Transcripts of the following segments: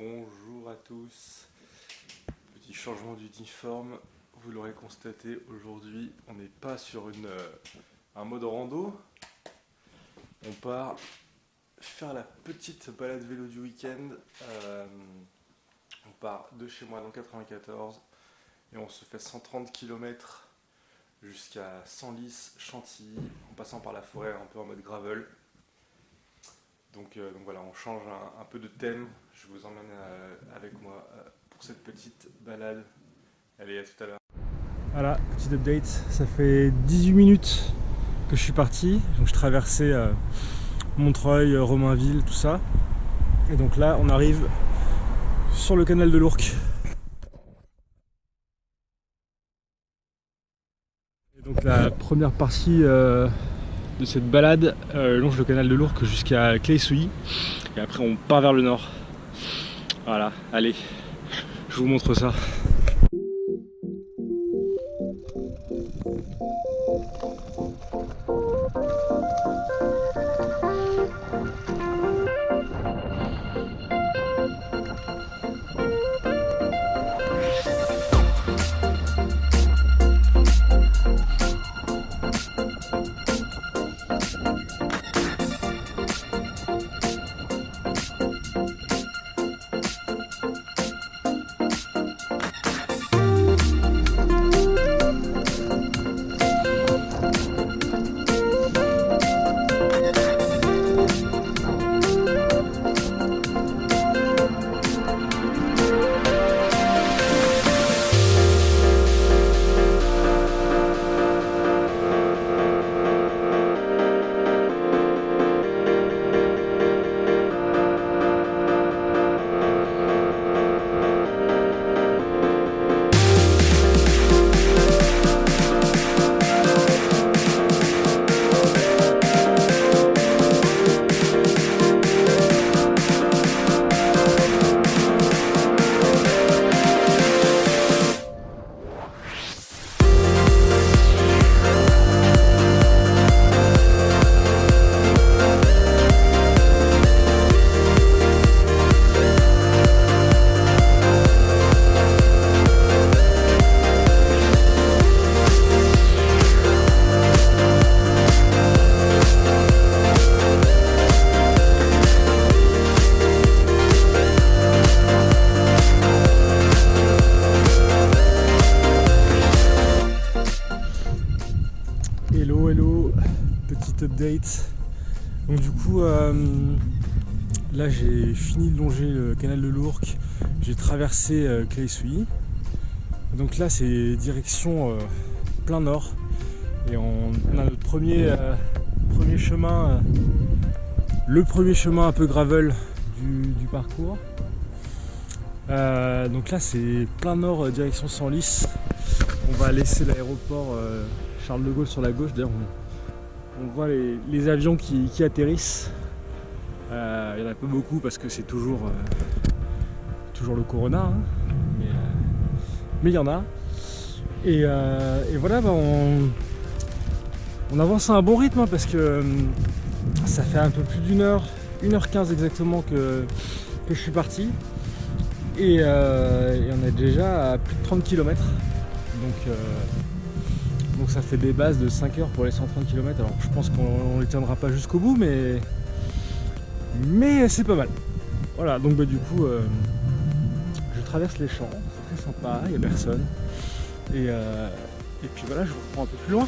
Bonjour à tous. Petit changement d'uniforme, vous l'aurez constaté, aujourd'hui on n'est pas sur un mode rando. On part faire la petite balade vélo du week-end. On part de chez moi dans 94 et on se fait 130 km jusqu'à Senlis, Chantilly, en passant par la forêt un peu en mode gravel. Donc voilà, on change un peu de thème. Je vous emmène avec moi pour cette petite balade. Allez, à tout à l'heure. Voilà, petite update. Ça fait 18 minutes que je suis parti. Donc je traversais Montreuil, Romainville, tout ça. Et donc là, on arrive sur le canal de l'Ourcq. Et donc la première partie de cette balade longe le canal de l'Ourcq jusqu'à Claye-Souilly. Et après, on part vers le nord. Voilà, allez, je vous montre ça. Hello, petite update. Donc du coup, là j'ai fini de longer le canal de l'Ourcq, j'ai traversé Claye-Souilly. Donc là c'est direction plein nord. Et on a notre premier chemin, le premier chemin un peu gravel du parcours. Donc là c'est plein nord direction Senlis. On va laisser l'aéroport Charles de Gaulle sur la gauche. D'ailleurs on voit les avions qui atterrissent. Il n'y en a pas beaucoup parce que c'est toujours le Corona, hein. Mais il y en a. Et voilà, on avance à un bon rythme, hein, parce que ça fait un peu plus d'une heure, 1h15 exactement que je suis parti. Et on est déjà à plus de 30 km. Donc ça fait des bases de 5 heures pour les 130 km. Alors je pense qu'on ne les tiendra pas jusqu'au bout, mais c'est pas mal. Voilà, donc du coup je traverse les champs, c'est très sympa, il n'y a personne. Et puis voilà, je vous reprends un peu plus loin.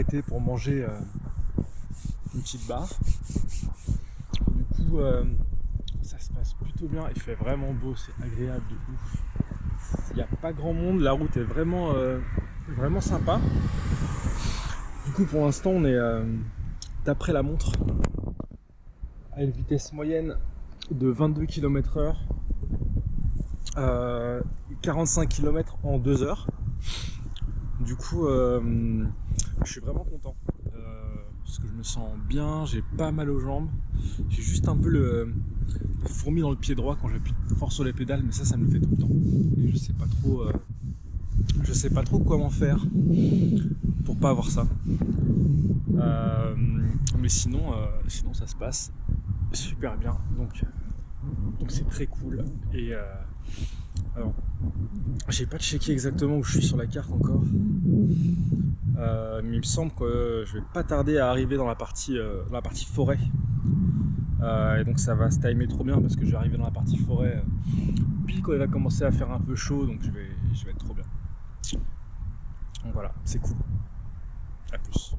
arrêté pour manger une petite barre. Du coup, ça se passe plutôt bien. Il fait vraiment beau, c'est agréable de ouf. Il n'y a pas grand monde, la route est vraiment sympa. Du coup, pour l'instant, on est d'après la montre à une vitesse moyenne de 22 km/h, 45 km en 2 heures. Du coup, je suis vraiment content parce que je me sens bien, j'ai pas mal aux jambes, j'ai juste un peu le fourmi dans le pied droit quand j'appuie fort sur les pédales, mais ça me le fait tout le temps. Et je sais pas trop comment faire pour pas avoir ça. Mais sinon ça se passe super bien, donc c'est très cool. Et alors, j'ai pas checké exactement où je suis sur la carte encore, mais il me semble que je vais pas tarder à arriver dans la partie forêt, et donc ça va se timer trop bien parce que je vais arriver dans la partie forêt pile quand il va commencer à faire un peu chaud, donc je vais être trop bien. Donc voilà, c'est cool. À plus.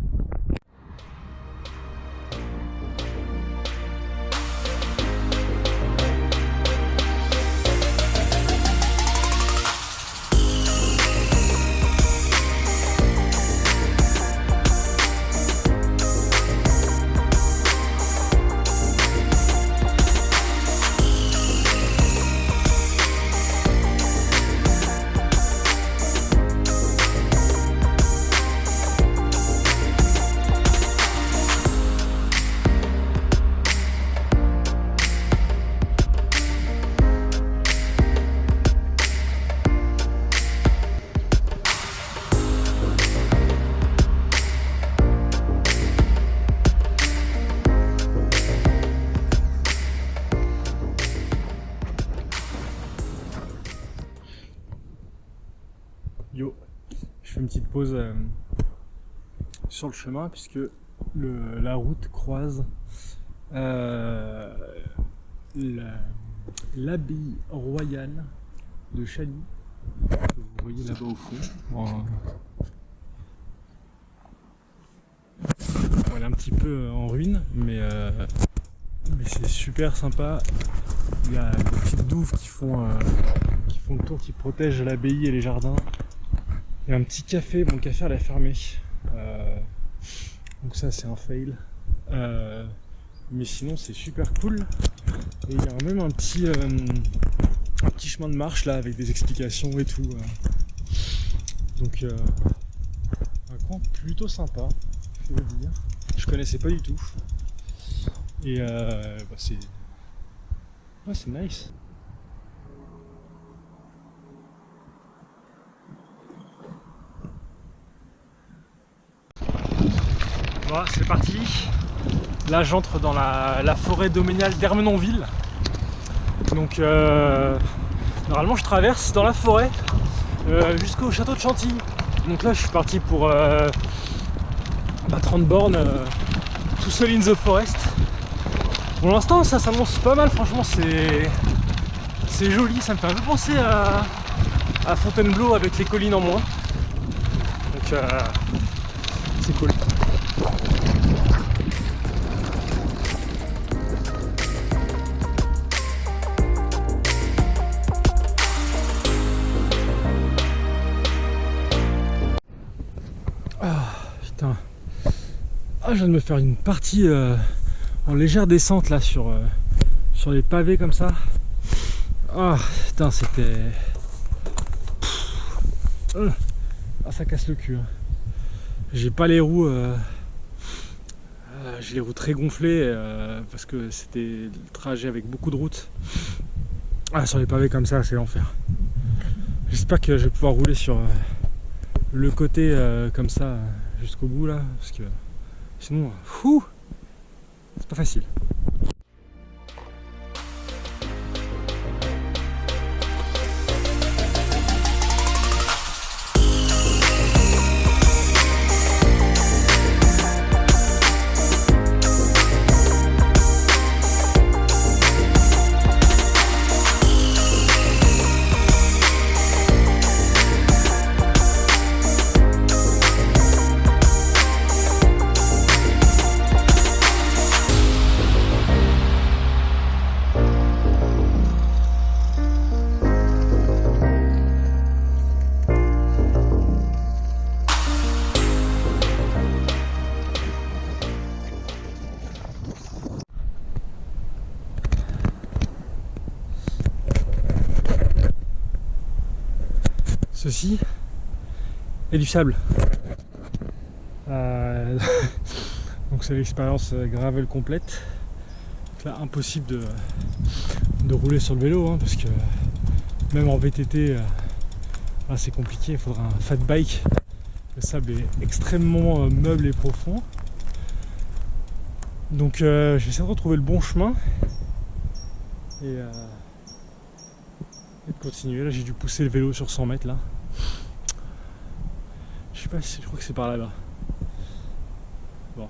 Yo, je fais une petite pause sur le chemin puisque la route croise l'abbaye royale de Chailly, que vous voyez là-bas au fond. Elle est un petit peu en ruine, mais c'est super sympa. Il y a des petites douves qui font le tour, qui protègent l'abbaye et les jardins. Il y a un petit café, bon, le café elle est fermé, donc ça c'est un fail, mais sinon c'est super cool. Et il y a même un petit chemin de marche là avec des explications et tout, donc un coin plutôt sympa, je veux dire. Je connaissais pas du tout, et c'est nice. Voilà, c'est parti. Là j'entre dans la forêt domaniale d'Ermenonville. Donc normalement je traverse dans la forêt jusqu'au château de Chantilly. Donc là je suis parti pour 30 bornes tout seul in the forest. Pour l'instant ça s'annonce pas mal, franchement c'est joli, ça me fait un peu penser à Fontainebleau avec les collines en moins. Donc c'est cool. Putain. Ah, je viens de me faire une partie en légère descente là sur les pavés comme ça. Ah putain, c'était... Ah, ça casse le cul. Hein. J'ai pas les roues... j'ai les roues très gonflées parce que c'était le trajet avec beaucoup de routes. Ah, sur les pavés comme ça, c'est l'enfer. J'espère que je vais pouvoir rouler sur le côté comme ça jusqu'au bout là, parce que sinon, c'est pas facile. ceci et du sable. Donc c'est l'expérience gravel complète. Donc là, impossible de rouler sur le vélo, hein, parce que même en VTT, là, c'est compliqué, il faudra un fat bike. Le sable est extrêmement meuble et profond. Donc je vais essayer de retrouver le bon chemin et de continuer. Là j'ai dû pousser le vélo sur 100 mètres là. Je sais pas si, je crois que c'est par là-bas. Bon.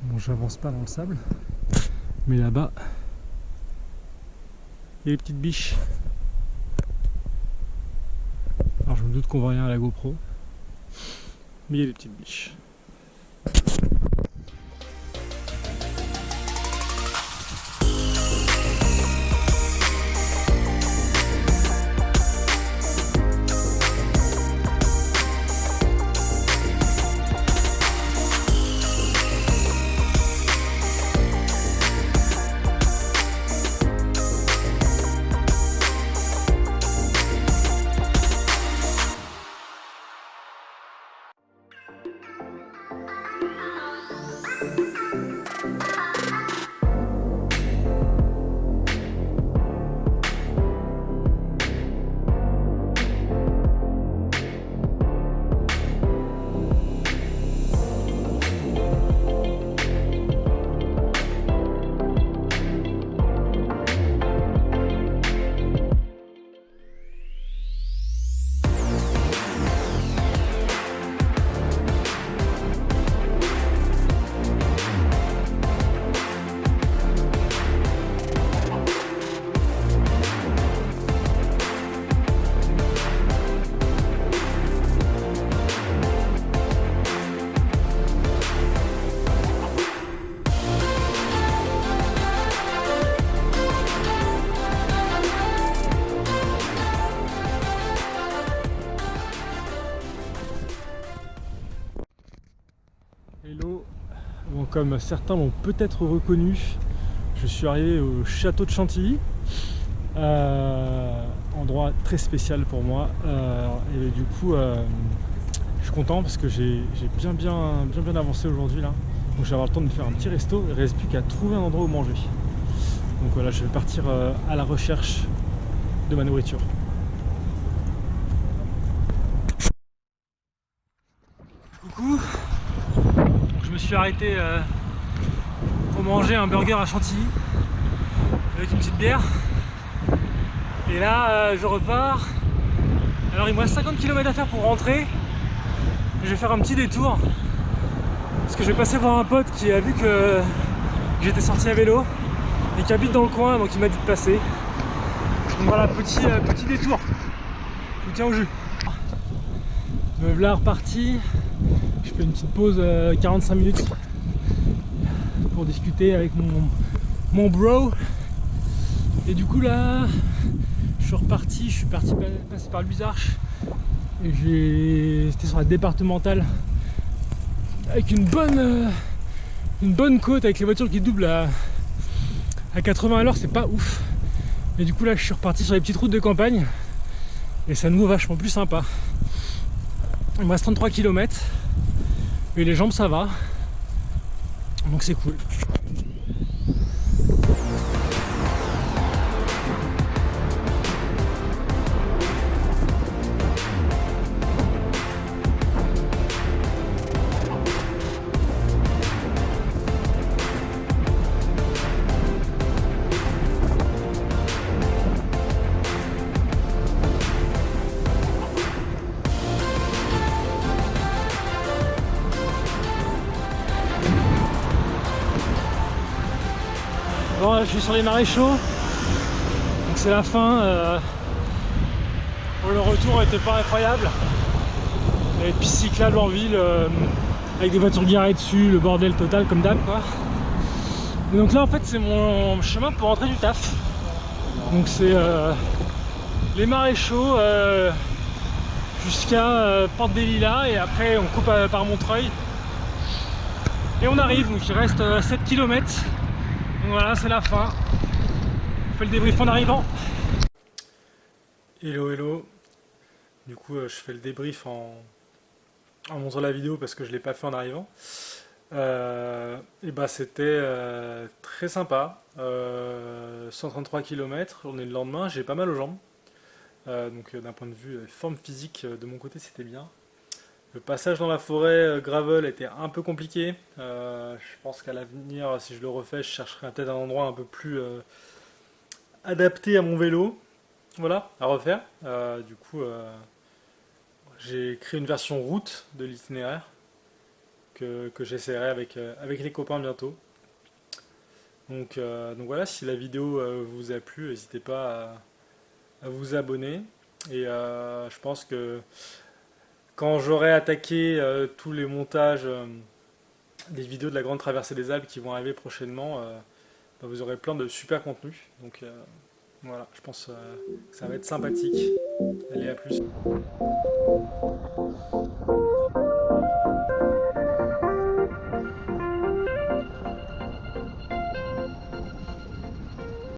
Bon, j'avance pas dans le sable, mais là-bas, il y a les petites biches. Alors je me doute qu'on voit rien à la GoPro, mais il y a des petites biches. Hello, bon, comme certains l'ont peut-être reconnu, je suis arrivé au château de Chantilly, endroit très spécial pour moi, et du coup je suis content parce que j'ai bien avancé aujourd'hui là, donc je vais avoir le temps de me faire un petit resto, il ne reste plus qu'à trouver un endroit où manger. Donc voilà, je vais partir à la recherche de ma nourriture. Coucou. Je me suis arrêté pour manger un burger à Chantilly avec une petite bière. Et là je repars. Alors il me reste 50 km à faire pour rentrer. Je vais faire un petit détour parce que je vais passer voir un pote qui a vu que j'étais sorti à vélo et qui habite dans le coin, donc il m'a dit de passer. Donc voilà, petit détour. Je vous tiens au jus. Me voilà reparti. Je fais une petite pause 45 minutes pour discuter avec mon bro. Et du coup là, je suis parti passer par Luisarche. Et c'était sur la départementale avec une bonne côte avec les voitures qui doublent à 80 à l'heure, c'est pas ouf. Et du coup là je suis reparti sur les petites routes de campagne et c'est à nouveau vachement plus sympa. Il me reste 33 km. Et les jambes ça va, donc c'est cool. je suis sur les maréchaux. Donc c'est la fin. Bon, le retour n'était pas incroyable. Et puis cyclable en ville, avec des voitures garées dessus, le bordel total comme d'hab quoi. Et donc là en fait c'est mon chemin pour rentrer du taf. Donc c'est les maréchaux jusqu'à Porte des Lilas et après on coupe par Montreuil. Et on arrive, donc il reste 7 km. Donc voilà, c'est la fin. On fait le débrief en arrivant. Hello hello. Du coup je fais le débrief en montrant la vidéo parce que je ne l'ai pas fait en arrivant. Et bah c'était très sympa. 133 km, on est le lendemain, j'ai pas mal aux jambes. Donc d'un point de vue forme physique, de mon côté c'était bien. Le passage dans la forêt gravel était un peu compliqué. Je pense qu'à l'avenir, si je le refais, je chercherai peut-être un endroit un peu plus adapté à mon vélo. Voilà, à refaire. Du coup, j'ai créé une version route de l'itinéraire que j'essaierai avec les copains bientôt. Donc voilà, si la vidéo vous a plu, n'hésitez pas à vous abonner. Et je pense que quand j'aurai attaqué tous les montages des vidéos de la grande traversée des Alpes qui vont arriver prochainement, vous aurez plein de super contenus. Donc voilà, je pense que ça va être sympathique. Allez, à plus.